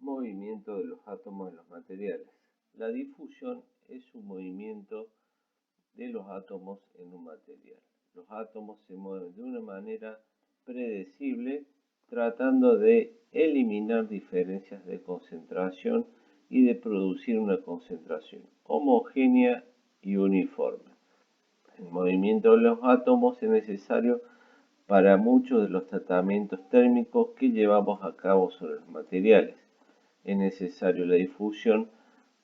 movimiento de los átomos en los materiales. La difusión es un movimiento de los átomos en un material. Los átomos se mueven de una manera predecible, tratando de eliminar diferencias de concentración y de producir una concentración homogénea y uniforme. El movimiento de los átomos es necesario para muchos de los tratamientos térmicos que llevamos a cabo sobre los materiales. Es necesario la difusión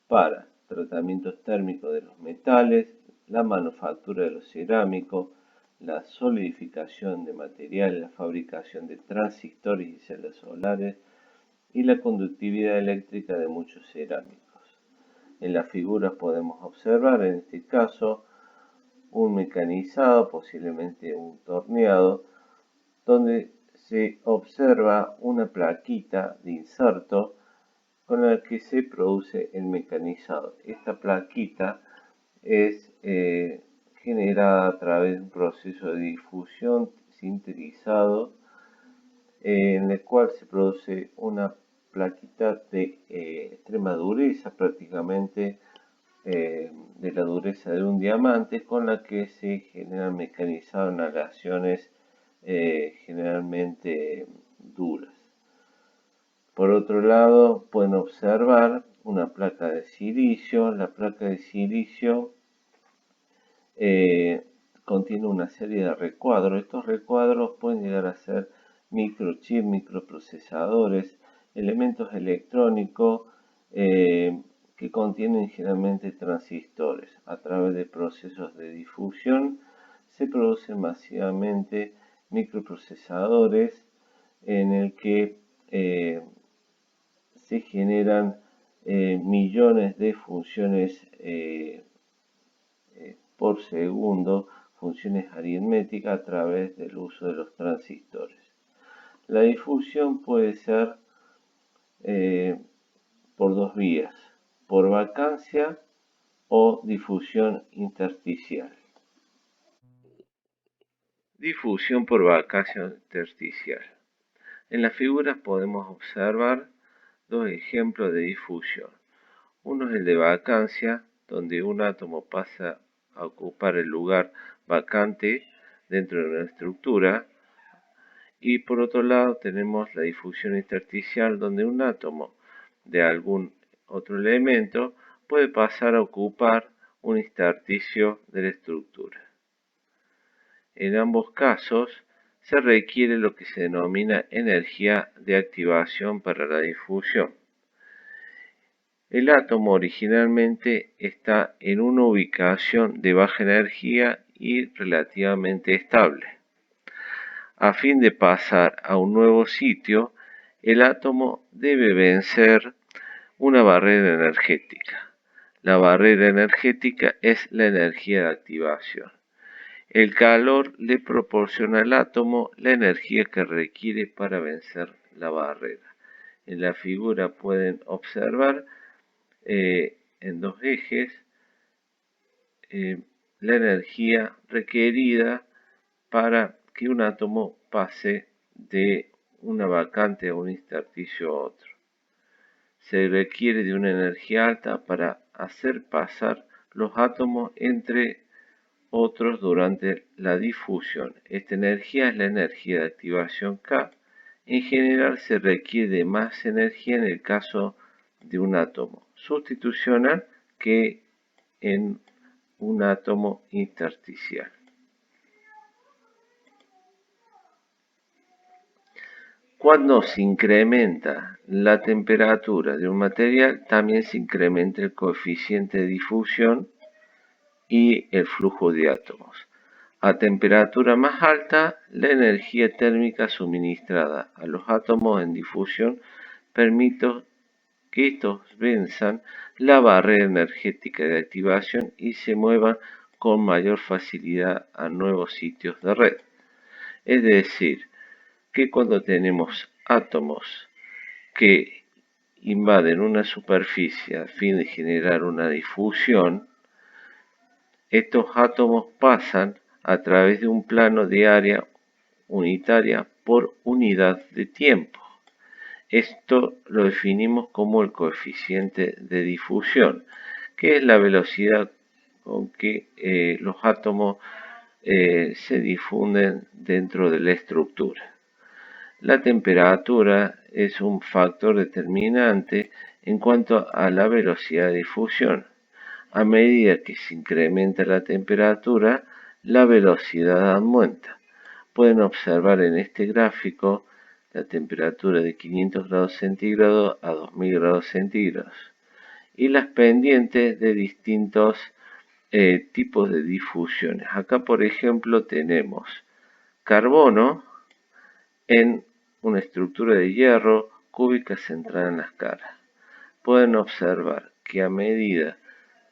para tratamientos térmicos de los metales, la manufactura de los cerámicos, la solidificación de materiales, la fabricación de transistores y celdas solares y la conductividad eléctrica de muchos cerámicos. En las figuras podemos observar, en este caso, un mecanizado, posiblemente un torneado, donde se observa una plaquita de inserto con la que se produce el mecanizado. Esta plaquita es generada a través de un proceso de difusión sinterizado en el cual se produce una plaquita de extrema dureza, prácticamente de la dureza de un diamante, con la que se generan mecanizados en aleaciones generalmente duras. Por otro lado, pueden observar una placa de silicio. La placa de silicio contiene una serie de recuadros. Estos recuadros pueden llegar a ser microchips, microprocesadores, elementos electrónicos que contienen generalmente transistores. A través de procesos de difusión se producen masivamente microprocesadores en el que se generan millones de funciones por segundo, funciones aritméticas a través del uso de los transistores. La difusión puede ser por dos vías, por vacancia o difusión intersticial. Difusión por vacancia intersticial. En las figuras podemos observar dos ejemplos de difusión. Uno es el de vacancia, donde un átomo pasa a ocupar el lugar vacante dentro de una estructura, y por otro lado tenemos la difusión intersticial, donde un átomo de algún otro elemento puede pasar a ocupar un intersticio de la estructura. En ambos casos se requiere lo que se denomina energía de activación para la difusión. El átomo originalmente está en una ubicación de baja energía y relativamente estable. A fin de pasar a un nuevo sitio, el átomo debe vencer una barrera energética. La barrera energética es la energía de activación. El calor le proporciona al átomo la energía que requiere para vencer la barrera. En la figura pueden observar en dos ejes la energía requerida para que un átomo pase de una vacante a un intersticio a otro. Se requiere de una energía alta para hacer pasar los átomos entre otros durante la difusión. Esta energía es la energía de activación K. En general se requiere más energía en el caso de un átomo sustitucional que en un átomo intersticial. Cuando se incrementa la temperatura de un material, también se incrementa el coeficiente de difusión y el flujo de átomos. A temperatura más alta, la energía térmica suministrada a los átomos en difusión permite que estos venzan la barrera energética de activación y se muevan con mayor facilidad a nuevos sitios de red. Es decir, que cuando tenemos átomos que invaden una superficie a fin de generar una difusión, estos átomos pasan a través de un plano de área unitaria por unidad de tiempo. Esto lo definimos como el coeficiente de difusión, que es la velocidad con que los átomos se difunden dentro de la estructura. La temperatura es un factor determinante en cuanto a la velocidad de difusión. A medida que se incrementa la temperatura, la velocidad aumenta. Pueden observar en este gráfico la temperatura de 500 grados centígrados a 2000 grados centígrados y las pendientes de distintos tipos de difusiones. Acá, por ejemplo, tenemos carbono en una estructura de hierro cúbica centrada en las caras. Pueden observar que a medida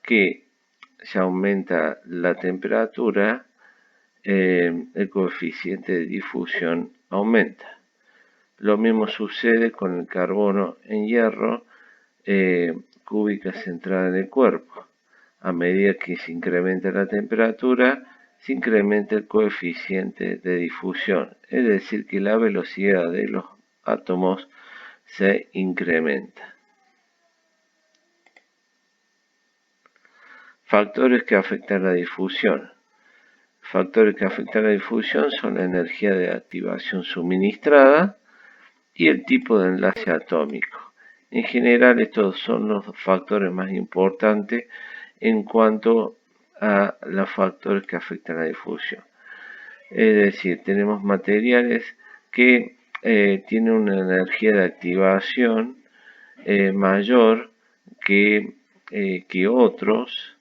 que se aumenta la temperatura, el coeficiente de difusión aumenta. Lo mismo sucede con el carbono en hierro, cúbica centrada en el cuerpo. A medida que se incrementa la temperatura, se incrementa el coeficiente de difusión, es decir, que la velocidad de los átomos se incrementa. Factores que afectan la difusión. Factores que afectan la difusión son la energía de activación suministrada y el tipo de enlace atómico. En general, estos son los factores más importantes en cuanto a los factores que afectan la difusión. Es decir, tenemos materiales que tienen una energía de activación mayor que otros.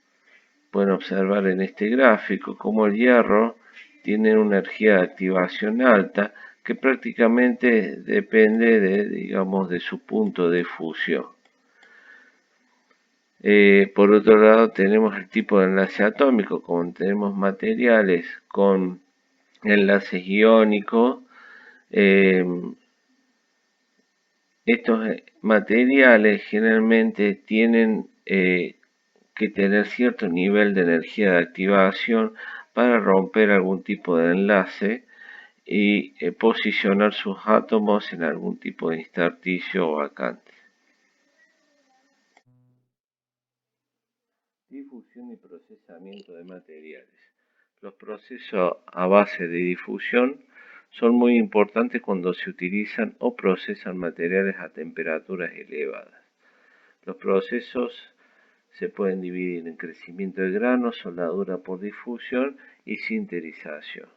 Pueden observar en este gráfico como el hierro tiene una energía de activación alta que prácticamente depende de su punto de fusión. Por otro lado, tenemos el tipo de enlace atómico, como tenemos materiales con enlaces iónicos. Estos materiales generalmente tienen que tener cierto nivel de energía de activación para romper algún tipo de enlace y posicionar sus átomos en algún tipo de intersticio o vacante. Difusión y procesamiento de materiales. Los procesos a base de difusión son muy importantes cuando se utilizan o procesan materiales a temperaturas elevadas. Los procesos se pueden dividir en crecimiento de grano, soldadura por difusión y sinterización.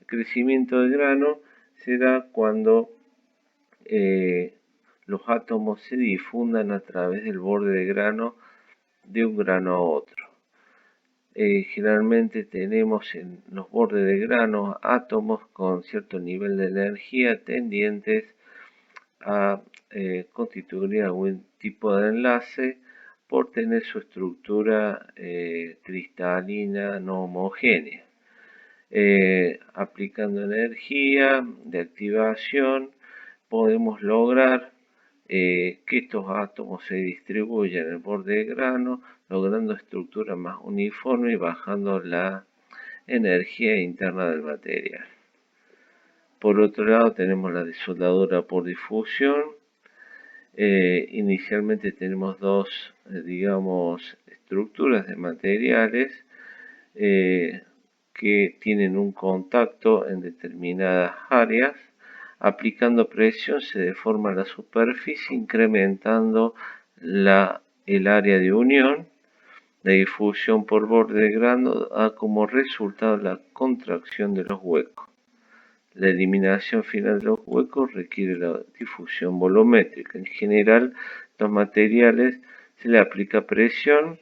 El crecimiento de grano se da cuando los átomos se difundan a través del borde de grano de un grano a otro. Generalmente tenemos en los bordes de grano átomos con cierto nivel de energía tendientes a constituir algún tipo de enlace por tener su estructura cristalina no homogénea. Aplicando energía de activación podemos lograr que estos átomos se distribuyan en el borde de grano, logrando estructura más uniforme y bajando la energía interna del material. Por otro lado tenemos la soldadura por difusión. Inicialmente tenemos dos, estructuras de materiales que tienen un contacto en determinadas áreas. Aplicando presión se deforma la superficie incrementando el área de unión. La difusión por borde de grano da como resultado la contracción de los huecos. La eliminación final de los huecos requiere la difusión volumétrica. En general, los materiales se le aplica presión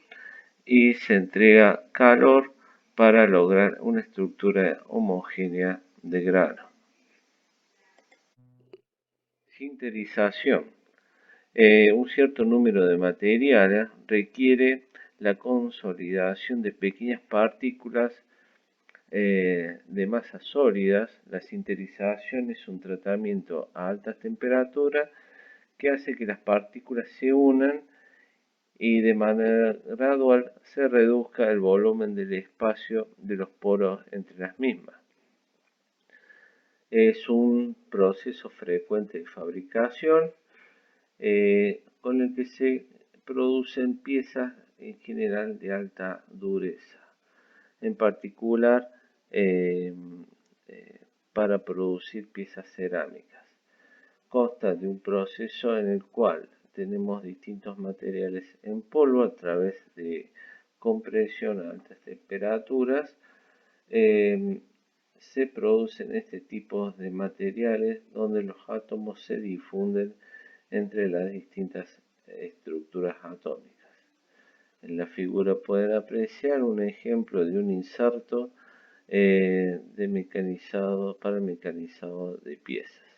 y se entrega calor para lograr una estructura homogénea de grano. Sinterización. Un cierto número de materiales requiere la consolidación de pequeñas partículas de masas sólidas. La sinterización es un tratamiento a altas temperaturas que hace que las partículas se unan y de manera gradual se reduzca el volumen del espacio de los poros entre las mismas. Es un proceso frecuente de fabricación con el que se producen piezas en general de alta dureza, en particular eh, eh, para producir piezas cerámicas. Consta de un proceso en el cual tenemos distintos materiales en polvo a través de compresión a altas temperaturas. eh, Se producen este tipo de materiales donde los átomos se difunden entre las distintas estructuras atómicas. En la figura pueden apreciar un ejemplo de un inserto para mecanizado de piezas.